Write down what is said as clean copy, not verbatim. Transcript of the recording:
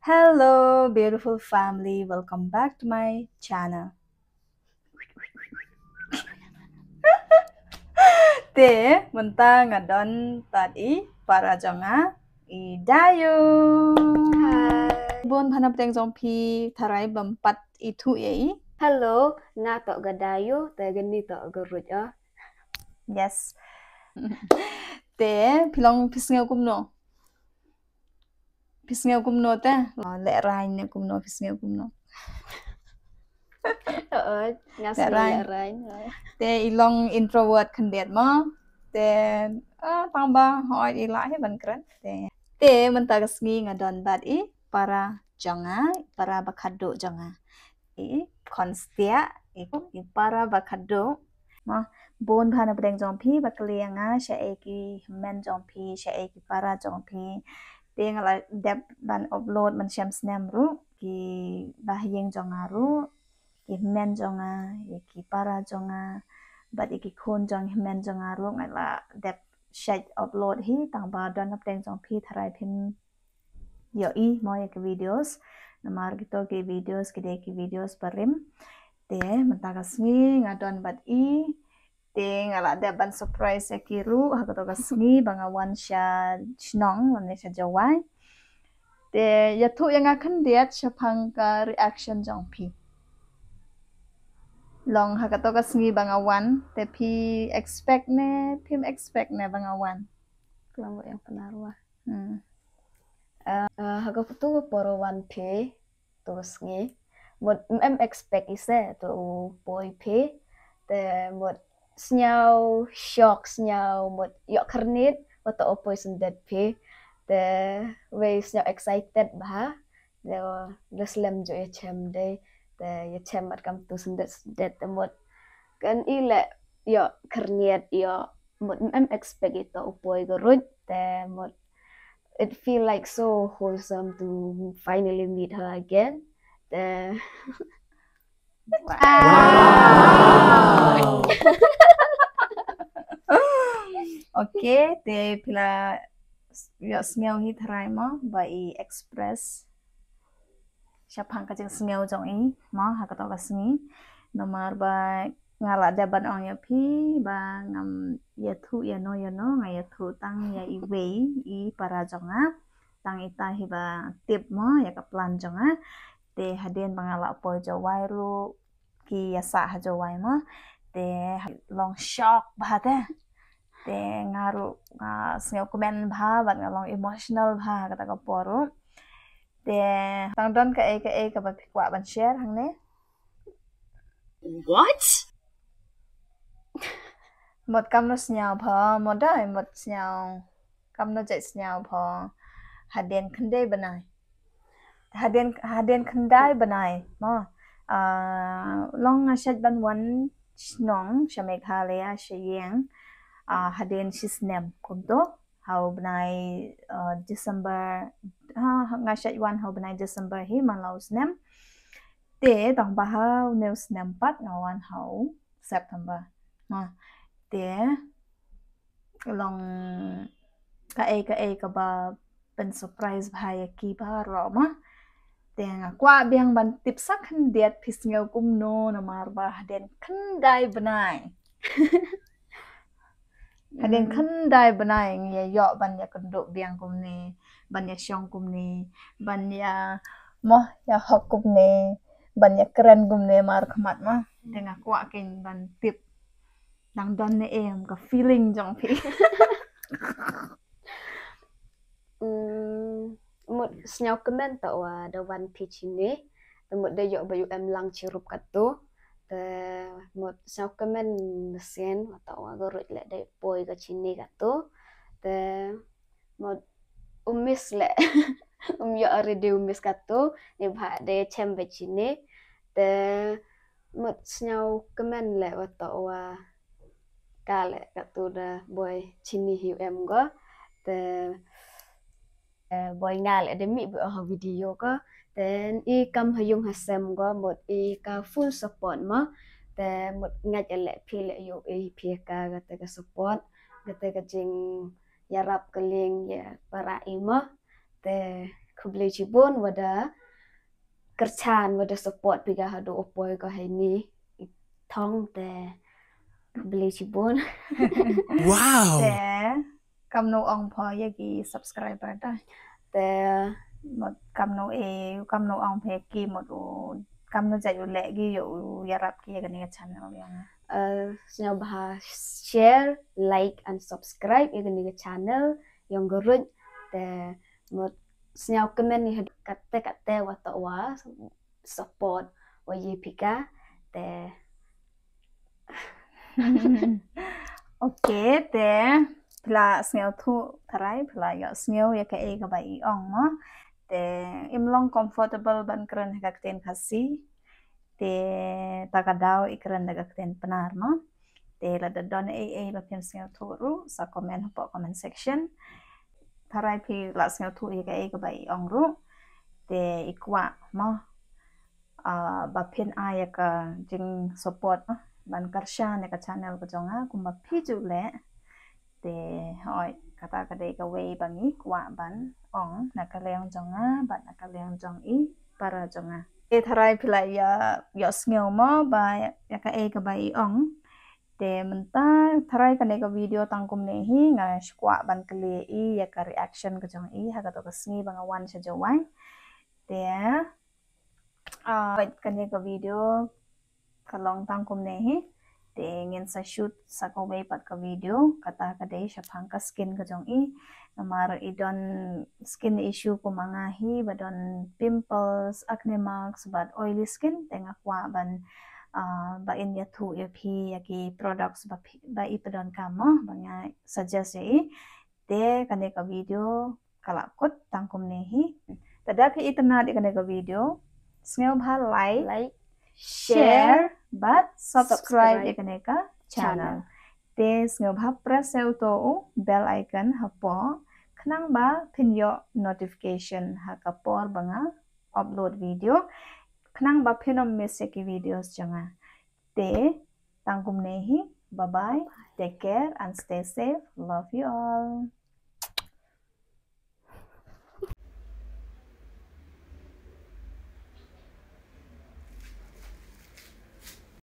Hello, beautiful family. Welcome back to my channel. Te menta ngadon tadi para jonga idayo. Hai. Bon panap teng jongpi tarai bempat itu yei. Halo, nga tok gadayo, te geni tok gerut ya. Yes. Te pilong pisngeu kumno. Pisngeu kumno te. Le rain ne kumno pisngeu kumno. Nga Le rain. rain. Te ilong introvert kandet mo. Te tambah hoi ilai ban keren. Te mentagasngi ngadon bat para jonga, para bakado jonga. Konstia para bakado. Ma bon bhana pedeng jongpi baklianga sha eki men jongpi sha eki para jongpi. Te ngala dep ban upload man syam snam ru ki bahyeng jonga ru ki men jonga ki para jonga bat iki khon jong men jonga ru ngala dep shay upload hi tang ba don pedeng jongpi tharai phim yo mo ke videos namar gitu ke videos parim te mentagasngi ngadon bat te ngala ada ban surprise ya kiru hagotogasngi bangawan sya chnong wan sya jawai te yathu yang akan diat syapangka reaction jongpi long hagotogasngi bangawan te pi expect ne bangawan Kelambu yang penarwa. Haga putu poro wan pe, terus ngi. Mut expect ise tu boy pe, te mut snyau shock snyau mut yok kernit, wato opoi sendet pe, te we snyau excited bah, de slam jo ye chem de, te ye chem mat kam tu sendet te mut kan ile yo kernit yo mut expect itu opoi gerut, te mut it feel like so wholesome to finally meet her again. Wow. Okay, te pila yo smell hi tharai mo bai express syapang ka jeng smell jong mo hagotogasngi nomar ba ngala daban ong ya pi ba ngam yathu yano ngayathu tang ya iwei para jonga tang ita hi ba tip mo ya ka plan jonga te hadin bangala po jawai ru ki yasa ha jawai mo te long shock ba te ngaru sneo komen bha bat ngalong emotional bha kata ka poro te tang don ka ba kwa ban share hang ne What? một cam nó sneo pho một đời một sneo cam nó chạy sneo pho hadien khandai banai hadien khandai banai mo long shat ban wan snong shamekhalaya shayeng hadien shisnem kumto hau banai December nga shat wan hau banai December hi manglau snem te tang ba hau new snem pat ngawan hau September te long ka baเป็นเซอร์ไพรส์พายกีบารอมาแต่งกว่าเบียงบันติบสักขันเดียดพิสเงากุมโนนะมารบาเดนขันได้บนายเดนขันได้บนายเงี้ยยอบันยากันโดเบียงกุมเนบันยาชองกุมเนบันยาโมยาหอกกุมเนบันยาเกรนกุมเนมารขมัดมาแต่งกว่าเก่งบันติบดังดอนเนเองกับ feeling จังพี่ Mut snyau kemen tak wa da one pitch ini, mut da yok bayu em lang cirup katu, te mut snyau kemen mesin atau wa gorot le da poi ke cini katu, te mut umis le yo already umis katu, ni bha de cembe cini, te mut snyau kemen le wa tak wa kale katu da boy cini hiu em go, te boy ngal ada mi bu video ko then I kam hayung hasem go mot I ka full support mo te mot ngaj ele phile yo pi ka gata ka support gata ka jing yarap keling ya para imo te beli cibun wada kerchan wada support piga hadu opoi ko hai ni thong te beli cibun Wow! แต่กำโนอองพอยากี subscriber ได้ te หมดกำโนเอกำโนอองเพกีหมดอูกำโนใจอยู่แหละกีอยู่ยารับกีกันนี่ชันเอาอย่าง snel bah share like and subscribe ini ni channel yang gerut te mot snel comment ni kate wa to wa support wa ye pika te โอเคแต่พลาสเนียวทุทรายพลายสเนียวยาแกเอกบายอ่องเนาะแต่อิมลอง comfortable บันกรันให้กเตนคัสซีแต่ตากระดาวอีกรันให้กเตนปนาร์เนาะแต่ละดอนเราเพียงสเนียวทุรู้สักคอมเมนต์ให้ปอกคอมเมนต์ section ทรายพีละสเนียวทุยาแกเอกบายอ่องรู้แต่อีกว่าเนาะบัพเพนอายก็จึง support เนาะบันกัรชาในกับ channel ก็จงกุมบัพพีจุเละแต่หอยกตากระเดกเวบังอีกว่าบันอ่องนักเลี้ยงจงบันนักเลี้ยงจงอีปาราจงทรายพลายยอสเงียวมอบายยากเอกบายอ่องแต่มันตาทรายกันในกับวิดีโอตั้งกุมเนฮีงาสกว่าบันกเลียยาก reaction ก็จงอีหากตัวก็สงีบังวันเฉยๆไว้แต่กันในกับวิดีโอkalong tangkum nehi te ngin sa shoot sa kaway pat ka video kata ka day siya pang ka skin ka jong i namar idon skin issue ko mga hi badon pimples acne marks bad oily skin tenga kwa ban ba in ya thu pi yaki products ba ipadon kamo banga suggest i te kane ka video kalakot tangkum nehi tadapi itanad kane ka video snel bha like share but subscribe ikane ka channel tes ngabha press to bell icon hapo khnang ba pinyo notification ha kapor banga upload video khnang ba phinom miss ki videos janga te tangkum nehi bye bye take care and stay safe love you all